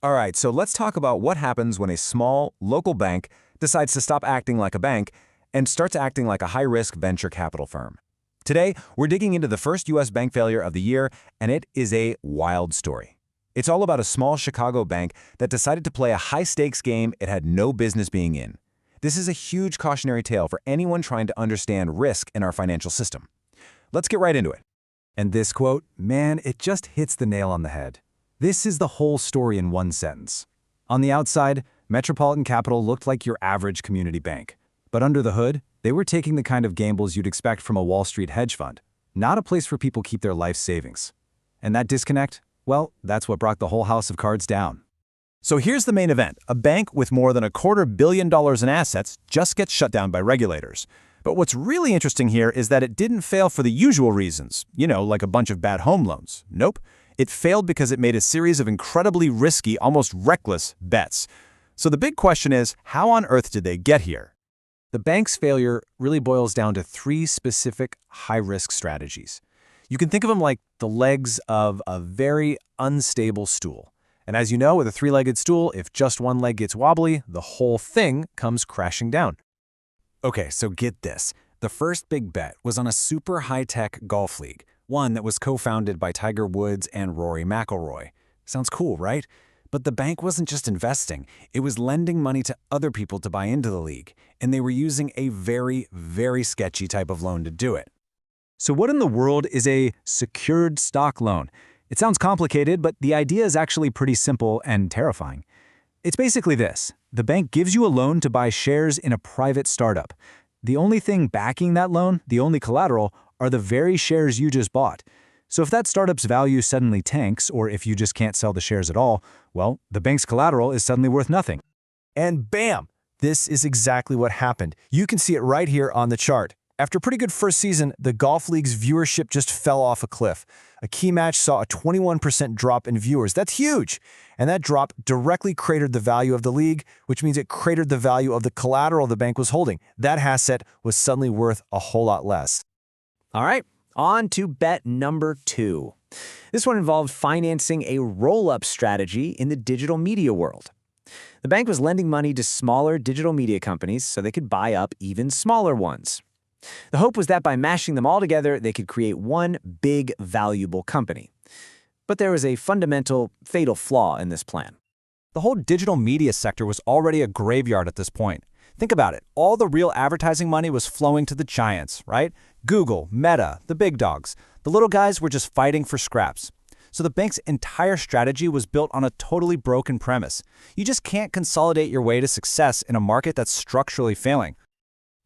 All right, so let's talk about what happens when a small, local bank decides to stop acting like a bank and starts acting like a high-risk venture capital firm. Today, we're digging into the first U.S. bank failure of the year, and it is a wild story. It's all about a small Chicago bank that decided to play a high-stakes game it had no business being in. This is a huge cautionary tale for anyone trying to understand risk in our financial system. Let's get right into it. And this quote, man, it just hits the nail on the head. This is the whole story in one sentence. On the outside, Metropolitan Capital looked like your average community bank. But under the hood, they were taking the kind of gambles you'd expect from a Wall Street hedge fund, not a place where people keep their life savings. And that disconnect, well, that's what brought the whole house of cards down. So here's the main event. A bank with more than $250 million in assets just gets shut down by regulators. But what's really interesting here is that it didn't fail for the usual reasons, like a bunch of bad home loans. Nope. It failed because it made a series of incredibly risky, almost reckless bets. So the big question is, how on earth did they get here? The bank's failure really boils down to three specific high-risk strategies. You can think of them like the legs of a very unstable stool. And as you know, with a three-legged stool, if just one leg gets wobbly, the whole thing comes crashing down. Okay, so get this. The first big bet was on a super high-tech golf league, one that was co-founded by Tiger Woods and Rory McIlroy. Sounds cool, right? But the bank wasn't just investing. It was lending money to other people to buy into the league, and they were using a very, very sketchy type of loan to do it. So what in the world is a secured stock loan? It sounds complicated, but the idea is actually pretty simple and terrifying. It's basically this. The bank gives you a loan to buy shares in a private startup. The only thing backing that loan, the only collateral, are the very shares you just bought. So if that startup's value suddenly tanks, or if you just can't sell the shares at all, well, the bank's collateral is suddenly worth nothing. And bam! This is exactly what happened. You can see it right here on the chart. After a pretty good first season, the golf league's viewership just fell off a cliff. A key match saw a 21% drop in viewers. That's huge! And that drop directly cratered the value of the league, which means it cratered the value of the collateral the bank was holding. That asset was suddenly worth a whole lot less. All right, on to bet number 2. This one involved financing a roll-up strategy in the digital media world. The bank was lending money to smaller digital media companies so they could buy up even smaller ones. The hope was that by mashing them all together, they could create one big, valuable company. But there was a fundamental, fatal flaw in this plan. The whole digital media sector was already a graveyard at this point. Think about it. All the real advertising money was flowing to the giants, right? Google, Meta, the big dogs. The little guys were just fighting for scraps. So the bank's entire strategy was built on a totally broken premise. You just can't consolidate your way to success in a market that's structurally failing.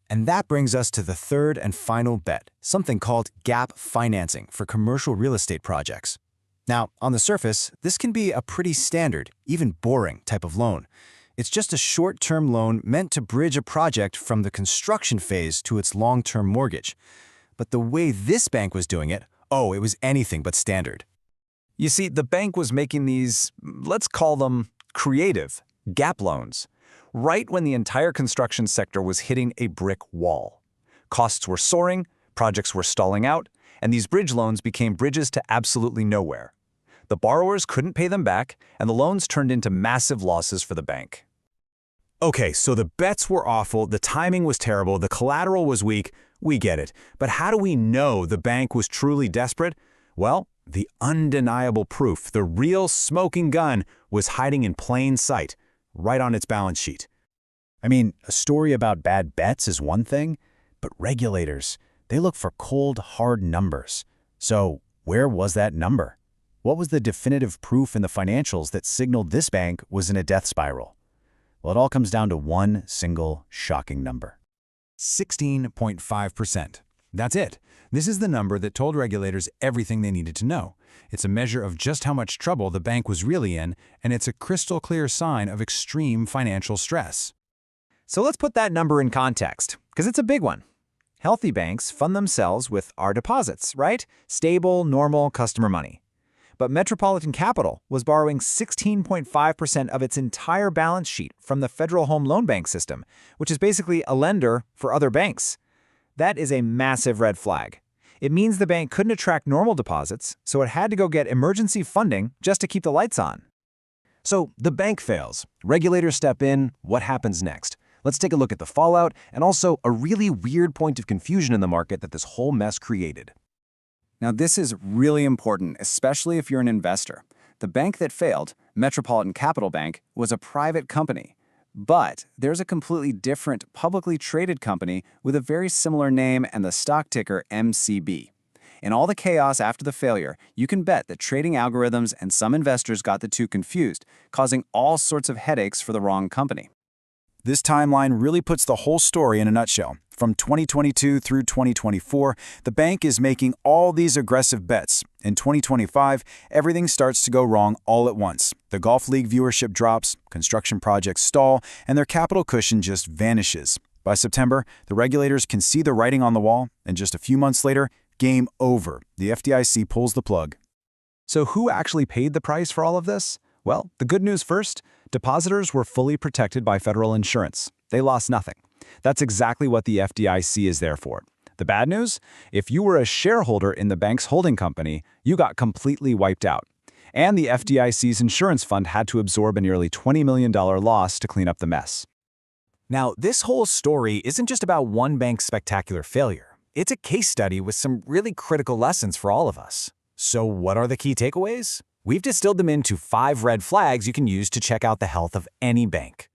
And that brings us to the third and final bet, something called gap financing for commercial real estate projects. Now, on the surface, this can be a pretty standard, even boring type of loan. It's just a short-term loan meant to bridge a project from the construction phase to its long-term mortgage. But the way this bank was doing it, it was anything but standard. You see, the bank was making these, let's call them creative, gap loans, right when the entire construction sector was hitting a brick wall. Costs were soaring, projects were stalling out, and these bridge loans became bridges to absolutely nowhere. The borrowers couldn't pay them back, and the loans turned into massive losses for the bank. Okay, so the bets were awful, the timing was terrible, the collateral was weak. We get it. But how do we know the bank was truly desperate? Well, the undeniable proof, the real smoking gun, was hiding in plain sight, right on its balance sheet. I mean, a story about bad bets is one thing, but regulators, they look for cold, hard numbers. So where was that number? What was the definitive proof in the financials that signaled this bank was in a death spiral? Well, it all comes down to one single shocking number. 16.5%. That's it. This is the number that told regulators everything they needed to know. It's a measure of just how much trouble the bank was really in, and it's a crystal clear sign of extreme financial stress. So let's put that number in context, because it's a big one. Healthy banks fund themselves with our deposits, right? Stable, normal customer money. But Metropolitan Capital was borrowing 16.5% of its entire balance sheet from the Federal Home Loan Bank system, which is basically a lender for other banks. That is a massive red flag. It means the bank couldn't attract normal deposits, so it had to go get emergency funding just to keep the lights on. So the bank fails. Regulators step in. What happens next? Let's take a look at the fallout and also a really weird point of confusion in the market that this whole mess created. Now, this is really important, especially if you're an investor. The bank that failed, Metropolitan Capital Bank, was a private company. But there's a completely different publicly traded company with a very similar name and the stock ticker MCB. In all the chaos after the failure, you can bet that trading algorithms and some investors got the two confused, causing all sorts of headaches for the wrong company. This timeline really puts the whole story in a nutshell. From 2022 through 2024, the bank is making all these aggressive bets. In 2025, everything starts to go wrong all at once. The Golf League viewership drops, construction projects stall, and their capital cushion just vanishes. By September, the regulators can see the writing on the wall, and just a few months later, game over. The FDIC pulls the plug. So who actually paid the price for all of this? Well, the good news first, depositors were fully protected by federal insurance. They lost nothing. That's exactly what the FDIC is there for. The bad news? If you were a shareholder in the bank's holding company, you got completely wiped out. And the FDIC's insurance fund had to absorb a nearly $20 million loss to clean up the mess. Now, this whole story isn't just about one bank's spectacular failure. It's a case study with some really critical lessons for all of us. So what are the key takeaways? We've distilled them into 5 red flags you can use to check out the health of any bank.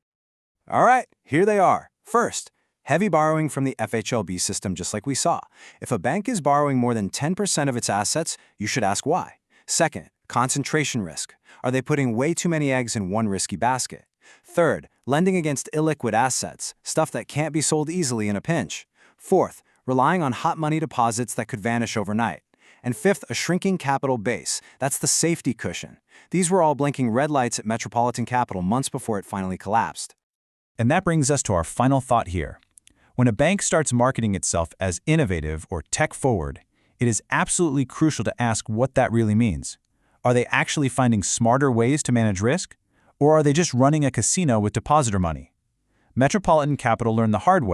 All right, here they are. First, heavy borrowing from the FHLB system, just like we saw. If a bank is borrowing more than 10% of its assets, you should ask why. Second, concentration risk. Are they putting way too many eggs in one risky basket? Third, lending against illiquid assets, stuff that can't be sold easily in a pinch. Fourth, relying on hot money deposits that could vanish overnight. And fifth, a shrinking capital base. That's the safety cushion. These were all blinking red lights at Metropolitan Capital months before it finally collapsed. And that brings us to our final thought here. When a bank starts marketing itself as innovative or tech-forward, it is absolutely crucial to ask what that really means. Are they actually finding smarter ways to manage risk? Or are they just running a casino with depositor money? Metropolitan Capital learned the hard way